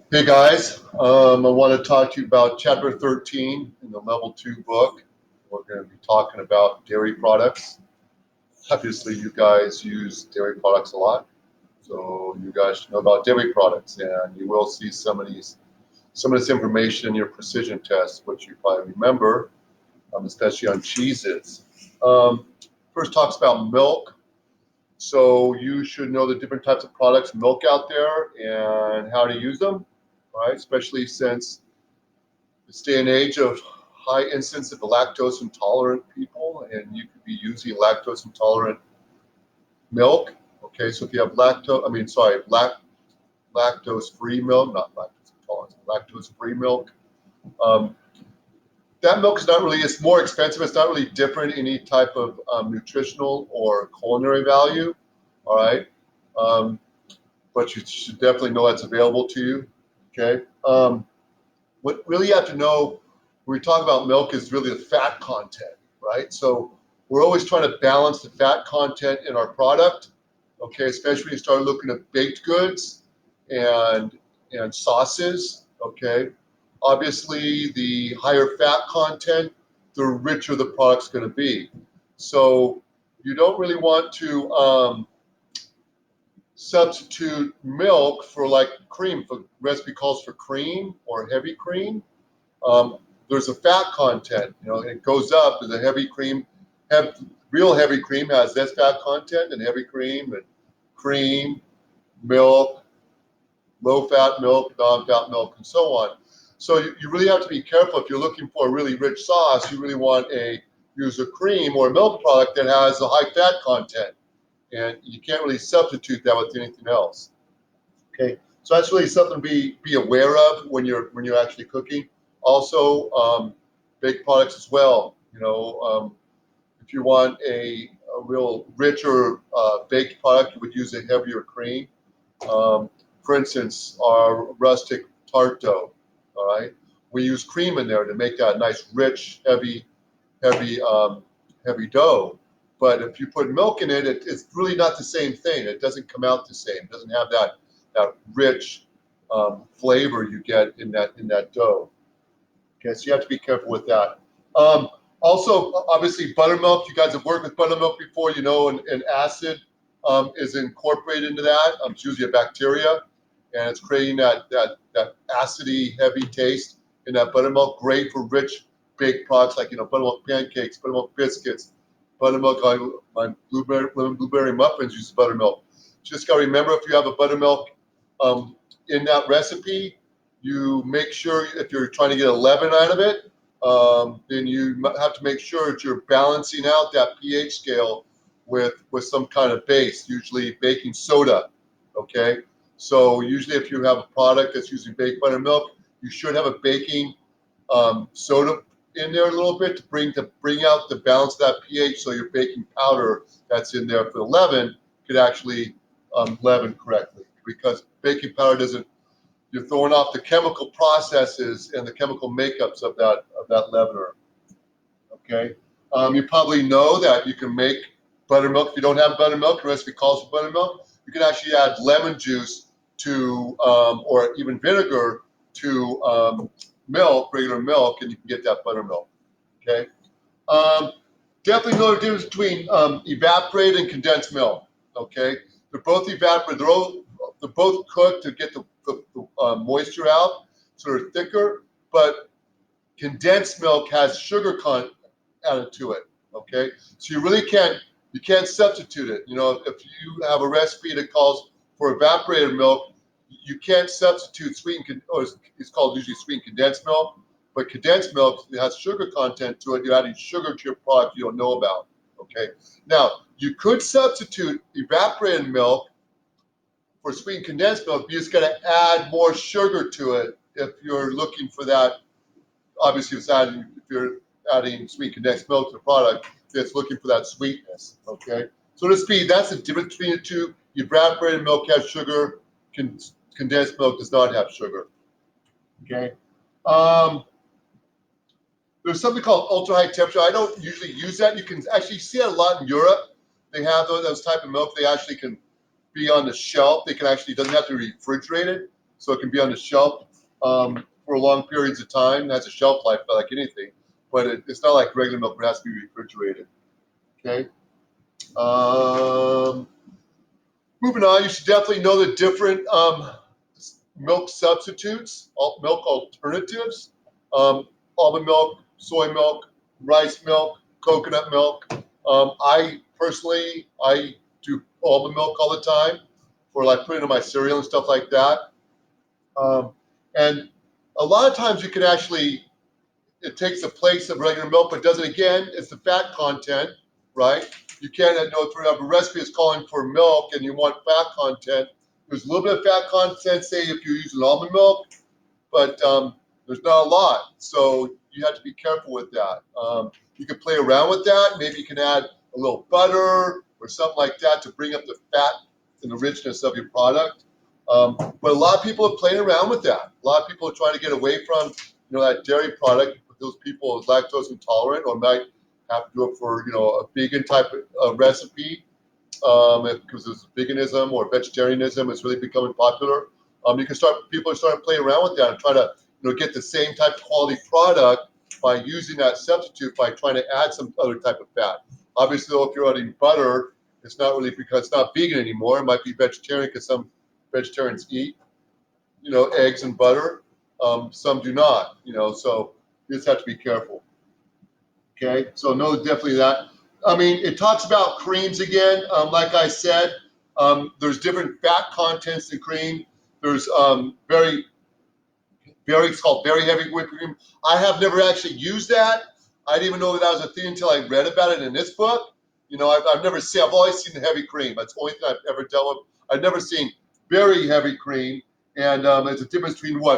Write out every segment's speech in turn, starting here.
Hey guys, I want to talk to you about chapter 13 in the level 2 book. We're going to be talking about dairy products. Obviously, you guys use dairy products a lot, so you guys should know about dairy products, and you will see some of this information in your precision test, which you probably remember, especially on cheeses. Um, First talks about milk. So you should know the different types of products, milk out there, and how to use them, right? Especially since this day and age of high incidence of lactose intolerant people, and you could be using lactose intolerant milk. Okay, so if you have lactose free milk, not lactose intolerant, lactose free milk. Um, that milk is not really, it's more expensive. It's not really different in any type of nutritional or culinary value. All right. Um, but you should definitely know that's available to you. Okay. What really you have to know when we talk about milk is really the fat content, right? So we're always trying to balance the fat content in our product, okay, especially when you start looking at baked goods and sauces, okay. Obviously, the higher fat content, the richer the product's going to be. So you don't really want to substitute milk for like cream. The recipe calls for cream or heavy cream. Um, there's a fat content, it goes up. The heavy cream, real heavy cream has less fat content than heavy cream, milk, low fat milk, non-fat milk, and so on. So you really have to be careful if you're looking for a really rich sauce. You really want use a cream or a milk product that has a high fat content, and you can't really substitute that with anything else. Okay, so that's really something to be aware of when you're actually cooking. Also, baked products as well. If you want a real richer baked product, you would use a heavier cream. Um, for instance, our rustic tart dough. All right, we use cream in there to make that nice, rich, heavy, heavy dough. But if you put milk in it, it's really not the same thing. It doesn't come out the same. It doesn't have that rich flavor you get in that dough. Okay, so you have to be careful with that. Um, Also, obviously, buttermilk. You guys have worked with buttermilk before, and acid is incorporated into that. It's usually a bacteria, and it's creating that acidy, heavy taste in that buttermilk. Great for rich baked products like buttermilk pancakes, buttermilk biscuits, buttermilk. My lemon blueberry muffins use buttermilk. Just got to remember, if you have a buttermilk um, in that recipe, you make sure, if you're trying to get a leaven out of it, then you have to make sure that you're balancing out that pH scale with some kind of base, usually baking soda. Okay, so usually if you have a product that's using baked buttermilk, you should have a baking soda in there a little bit to bring out the balance of that pH, so your baking powder that's in there for the leaven could actually leaven correctly, because baking powder doesn't, you're throwing off the chemical processes and the chemical makeups of that leavener. Okay, you probably know that you can make buttermilk. If you don't have buttermilk, the recipe calls for buttermilk. You can actually add lemon juice to, or even vinegar to milk, regular milk, and you can get that buttermilk. Okay, um, definitely know the difference between evaporated and condensed milk. Okay, they're both evaporated. They're both cooked to get the moisture out, so they're thicker. But condensed milk has sugar content added to it. Okay, so you can't substitute it. If you have a recipe that calls for evaporated milk, you can't substitute sweetened, or it's called usually sweetened condensed milk. But condensed milk, it has sugar content to it. You're adding sugar to your product you don't know about. Okay, now you could substitute evaporated milk for sweetened condensed milk. You just got to add more sugar to it if you're looking for that. Obviously, if you're adding sweet condensed milk to the product, it's looking for that sweetness. Okay, so that's the difference between the two. Evaporated milk has sugar. Condensed milk does not have sugar. Okay. Um, there's something called ultra high temperature. I don't usually use that. You can actually see it a lot in Europe. They have those type of milk. They actually can be on the shelf. They can actually, doesn't have to be refrigerated. so it can be on the shelf for long periods of time. It has a shelf life like anything, but it's not like regular milk. It has to be refrigerated. Okay. Moving on, you should definitely know the different milk substitutes, milk alternatives, almond milk, soy milk, rice milk, coconut milk. I personally, I do almond milk all the time for like putting in my cereal and stuff like that. And a lot of times you can actually, it takes the place of regular milk, but does it again. It's the fat content, right? You can't know if a recipe is calling for milk and you want fat content. There's a little bit of fat content, say if you use an almond milk, but there's not a lot. So you have to be careful with that. You can play around with that. Maybe you can add a little butter or something like that to bring up the fat and the richness of your product. But a lot of people are playing around with that. A lot of people are trying to get away from that dairy product. Those people are lactose intolerant or might have to do it for a vegan type of recipe because there's veganism or vegetarianism is really becoming popular. People are starting to play around with that and try to get the same type of quality product by using that substitute by trying to add some other type of fat. Obviously, though, if you're adding butter, it's not really because it's not vegan anymore. It might be vegetarian because some vegetarians eat eggs and butter. Some do not. So you just have to be careful. Okay, so know definitely that. I mean, it talks about creams again. Like I said, there's different fat contents in cream. There's it's called very heavy whipping cream. I have never actually used that. I didn't even know that was a thing until I read about it in this book. I've always seen the heavy cream. That's the only thing I've ever dealt with. I've never seen very heavy cream, and it's a difference between 2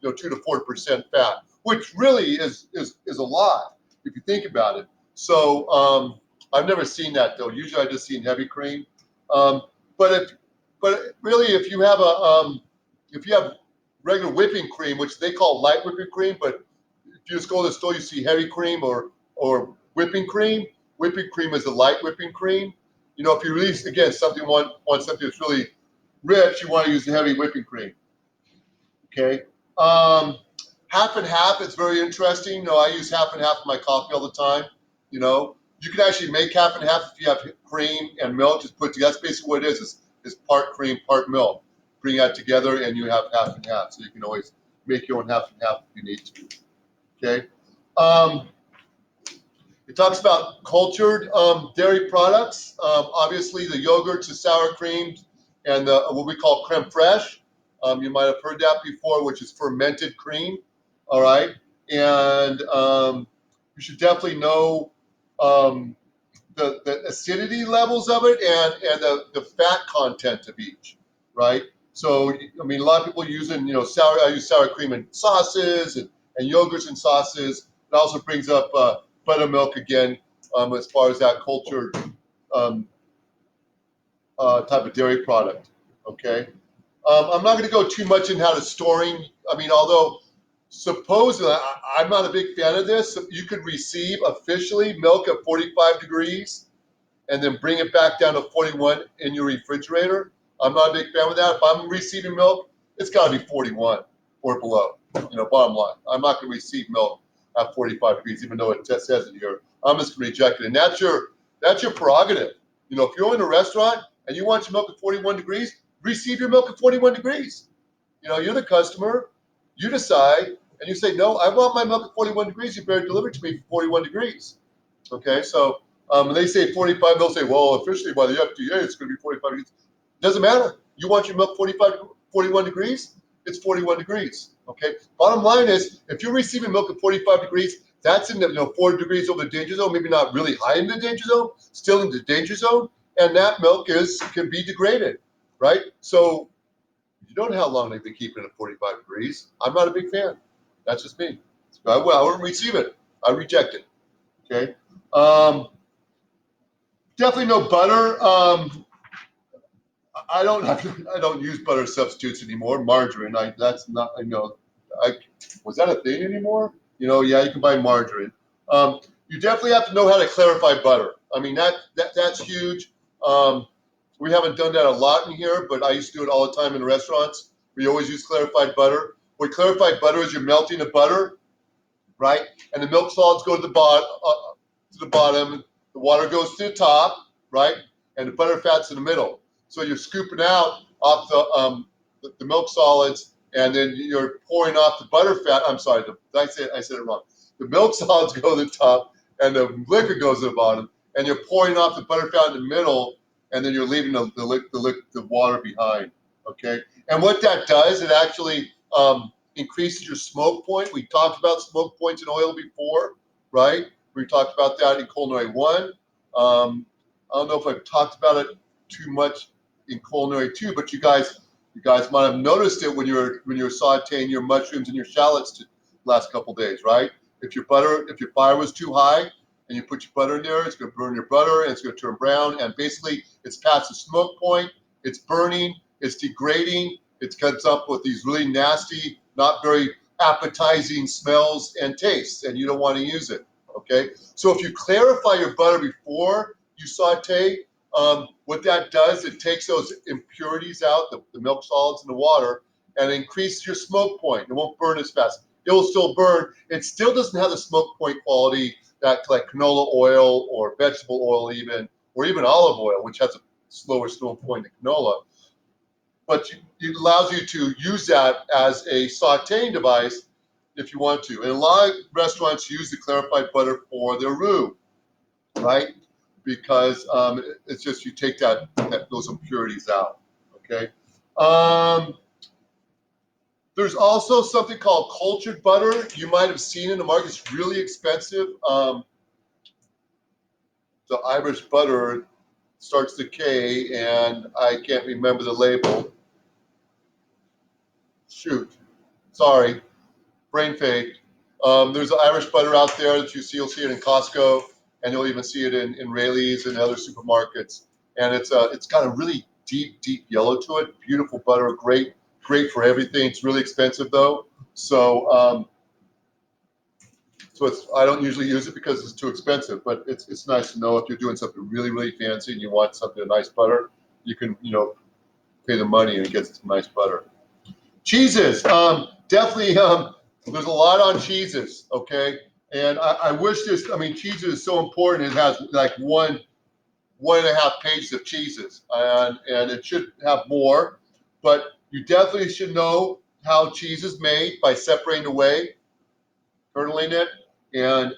to 4% fat, which really is a lot if you think about it. So I've never seen that though. Usually I just seen heavy cream. But really if you have regular whipping cream, which they call light whipping cream, but if you just go to the store, you see heavy cream or whipping cream. Whipping cream is a light whipping cream. If you really again want something that's really rich, you want to use the heavy whipping cream. Okay. Half and half, it's very interesting. I use half and half in my coffee all the time. You can actually make half and half if you have cream and milk. Just put together. That's basically what it is part cream, part milk. Bring that together and you have half and half. So you can always make your own half and half if you need to. Okay. It talks about cultured dairy products. Obviously, the yogurts, the sour creams, and what we call creme fraiche. You might have heard that before, which is fermented cream. All right, and you should definitely know the acidity levels of it and the fat content of each. Right. So I mean, a lot of people using I use sour cream in sauces and yogurts and sauces. It also brings up buttermilk again, as far as that cultured type of dairy product. Okay, I'm not going to go too much in how to storing. I mean, although supposedly I'm not a big fan of this. You could receive officially milk at 45 degrees and then bring it back down to 41 in your refrigerator. I'm not a big fan of that. If I'm receiving milk, it's got to be 41 or below. Bottom line, I'm not going to receive milk at 45 degrees, even though it says it here. I'm just going to reject it, and that's your prerogative. If you're in a restaurant and you want your milk at 41 degrees, receive your milk at 41 degrees. You're the customer. You decide, and you say, no, I want my milk at 41 degrees. You better deliver it to me for 41 degrees. Okay, so when they say 45, they'll say, well, officially by the FDA, it's going to be 45 degrees. Doesn't matter. You want your milk 41 degrees? It's 41 degrees. Okay. Bottom line is, if you're receiving milk at 45 degrees, that's in the 4 degrees over the danger zone. Maybe not really high in the danger zone, still in the danger zone, and that milk can be degraded, right? So you don't know how long they've been keeping it at 45 degrees. I'm not a big fan. That's just me. I wouldn't receive it. I reject it. Okay. Definitely no butter. I don't use butter substitutes anymore. Margarine. That's not. Was that a thing anymore? Yeah, you can buy margarine. You definitely have to know how to clarify butter. I mean that's huge. We haven't done that a lot in here, but I used to do it all the time in restaurants. We always use clarified butter. What clarified butter is, you're melting the butter, right? And the milk solids go to the bottom. The water goes to the top, right? And the butter fat's in the middle. So you're scooping out off the milk solids, and then you're pouring off the butter fat. I'm sorry, I said it wrong. The milk solids go to the top, and the liquor goes to the bottom, and you're pouring off the butter fat in the middle, and then you're leaving the water behind. Okay, and what that does, it actually increases your smoke point. We talked about smoke points in oil before, right? We talked about that in culinary 1. I don't know if I've talked about it too much in culinary 2, but you guys might have noticed it when you're sautéing your mushrooms and your shallots the last couple days, right? If your fire was too high and you put your butter in there, it's going to burn your butter and it's going to turn brown. And basically, it's past the smoke point. It's burning. It's degrading. It comes up with these really nasty, not very appetizing smells and tastes, and you don't want to use it. Okay, so if you clarify your butter before you saute, what that does, it takes those impurities out, the milk solids in the water, and increases your smoke point. It won't burn as fast. It will still burn. It still doesn't have the smoke point quality that like canola oil or vegetable oil even, or even olive oil, which has a slower smoke point than canola. But it allows you to use that as a sauteing device if you want to. And a lot of restaurants use the clarified butter for their roux, right? Because it's just you take those impurities out, okay? There's also something called cultured butter. You might have seen in the market. It's really expensive. The Irish butter starts to decay, and I can't remember the label. Shoot, sorry, brain fade. There's an Irish butter out there that you'll see it in Costco, and you'll even see it in Raley's and other supermarkets. And it's got a really deep yellow to it. Beautiful butter, great for everything. It's really expensive though, so I don't usually use it because it's too expensive. But it's nice to know if you're doing something really fancy and you want something nice butter, you can pay the money and it gets some nice butter. Cheeses, definitely. There's a lot on cheeses, okay? And I wish cheese is so important. It has like one and a half pages of cheeses, and it should have more. But you definitely should know how cheese is made by separating away, kerneling it, and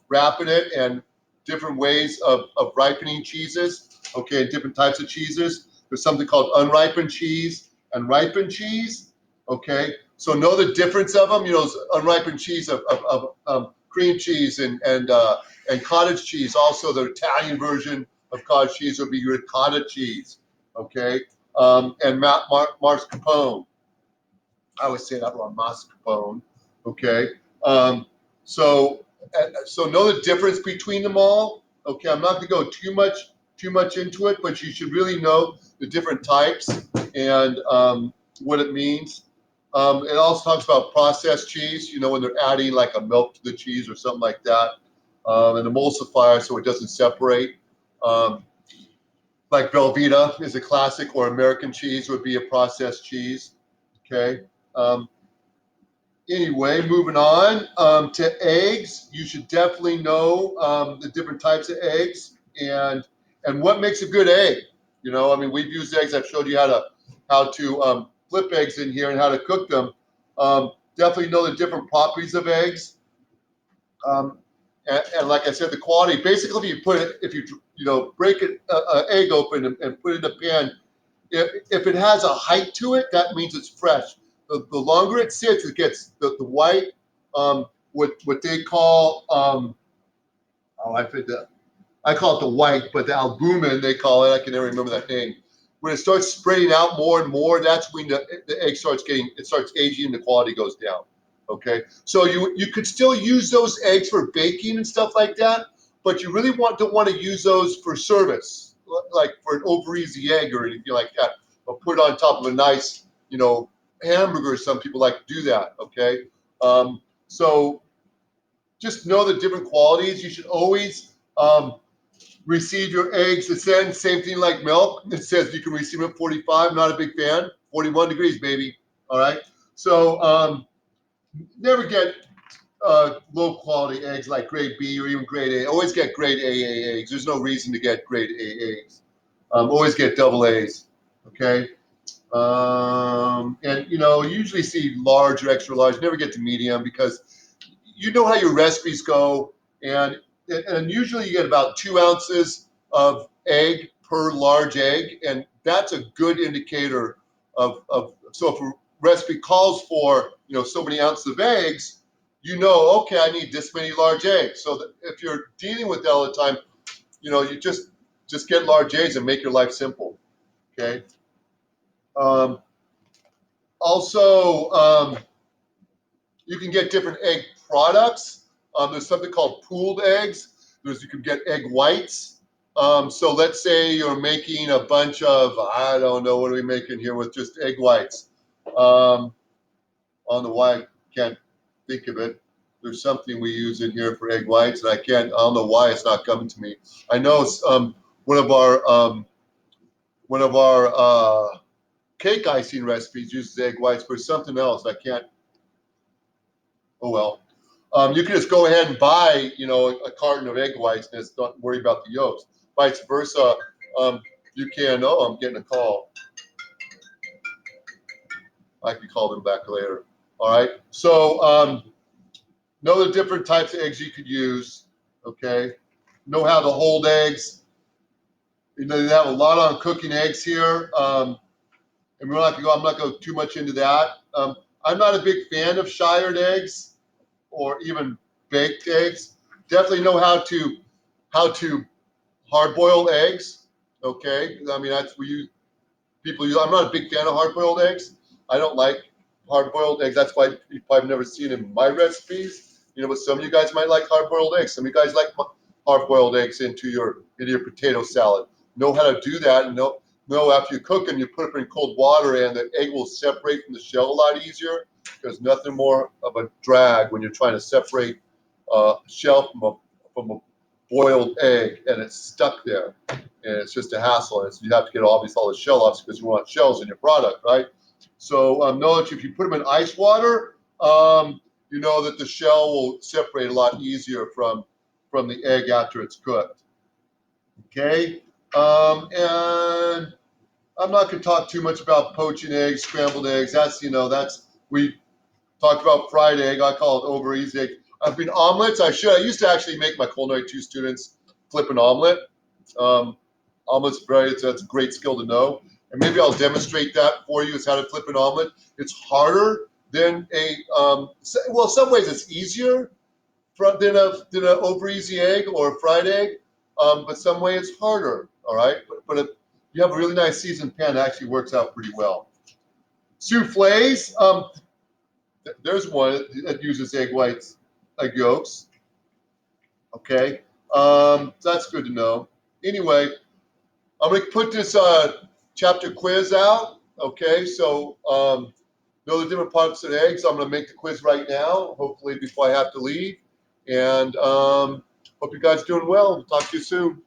wrapping it, and different ways of ripening cheeses, okay, and different types of cheeses. There's something called unripened cheese and ripened cheese, okay? So know the difference of them. Unripened cheese of cream cheese and cottage cheese. Also, the Italian version of cottage cheese would be ricotta cheese, okay? And mascarpone. I always say that wrong, mascarpone, okay? So know the difference between them all. Okay, I'm not going to go too much into it, but you should really know the different types and what it means. It also talks about processed cheese, when they're adding like a milk to the cheese or something like that, an emulsifier so it doesn't separate. Like Velveeta is a classic, or American cheese would be a processed cheese. Okay. Anyway, moving on to eggs. You should definitely know the different types of eggs and what makes a good egg. We've used eggs. I've showed you how to flip eggs in here and how to cook them. Definitely know the different properties of eggs. And like I said, the quality. Basically, if you break an egg open and put it in a pan, if it has a height to it, that means it's fresh. The longer it sits, it gets the white, what they call, I call it the white, but the albumin, they call it. I can never remember that name. When it starts spreading out more and more, that's when the egg starts aging and the quality goes down. Okay, so you could still use those eggs for baking and stuff like that, but you really don't want to use those for service, like for an over easy egg or anything like that, or put it on top of a nice, hamburger. Some people like to do that. Okay, so just know the different qualities. You should always receive your eggs. Same thing like milk. It says you can receive it at 45. Not a big fan. 41 degrees, baby. All right. So never get low quality eggs like grade B or even grade A. Always get grade AA eggs. There's no reason to get grade A eggs. Always get double A's. Okay. And you know, usually see large or extra large. Never get to medium because you know how your recipes go, and usually you get about 2 ounces of egg per large egg, and that's a good indicator of so if a recipe calls for so many ounces of eggs, you know, okay, I need this many large eggs. So that if you're dealing with that all the time, you just get large eggs and make your life simple. Okay. Um, also, you can get different egg products. There's something called pooled eggs. You can get egg whites. So let's say you're making a bunch of, I don't know, what are we making here with just egg whites? I don't know why I can't think of it. There's something we use in here for egg whites, and I don't know why it's not coming to me. I know it's one of our cake icing recipes uses egg whites, but something else I can't. Oh well. You can just go ahead and buy, a carton of egg whites and just don't worry about the yolks. Vice versa, you can. Oh, I'm getting a call. I can call them back later. All right. So know the different types of eggs you could use. Okay. Know how to hold eggs. You have a lot on cooking eggs here. And we're not going to go. I'm not going to go too much into that. I'm not a big fan of shired eggs or even baked eggs. Definitely know how to hard boil eggs. Okay, I mean that's people use. I'm not a big fan of hard boiled eggs. I don't like hard boiled eggs. That's why you've probably never seen in my recipes. But some of you guys might like hard boiled eggs. Some of you guys like hard boiled eggs into your potato salad. Know how to do that, and know after you cook them, you put them in cold water, and the egg will separate from the shell a lot easier. There's nothing more of a drag when you're trying to separate shell from a boiled egg, and it's stuck there, and it's just a hassle. And so you have to get all the shell off because you want shells in your product, right? So know that if you put them in ice water, you know that the shell will separate a lot easier from the egg after it's cooked. Okay, and I'm not going to talk too much about poaching eggs, scrambled eggs. That's we talked about fried egg. I call it over easy egg. I've been omelets. I used to actually make my culinary 2 students flip an omelet. Omelets, that's a great skill to know. And maybe I'll demonstrate that for you, is how to flip an omelet. It's harder than some ways it's easier than a over easy egg or a fried egg, but some way it's harder. All right, but if you have a really nice seasoned pan, it actually works out pretty well. Souffles. There's one that uses egg whites, egg yolks. Okay, that's good to know. Anyway, I'm going to put this chapter quiz out. Okay, so know the different parts of eggs. I'm going to make the quiz right now, hopefully before I have to leave. And hope you guys are doing well. Talk to you soon.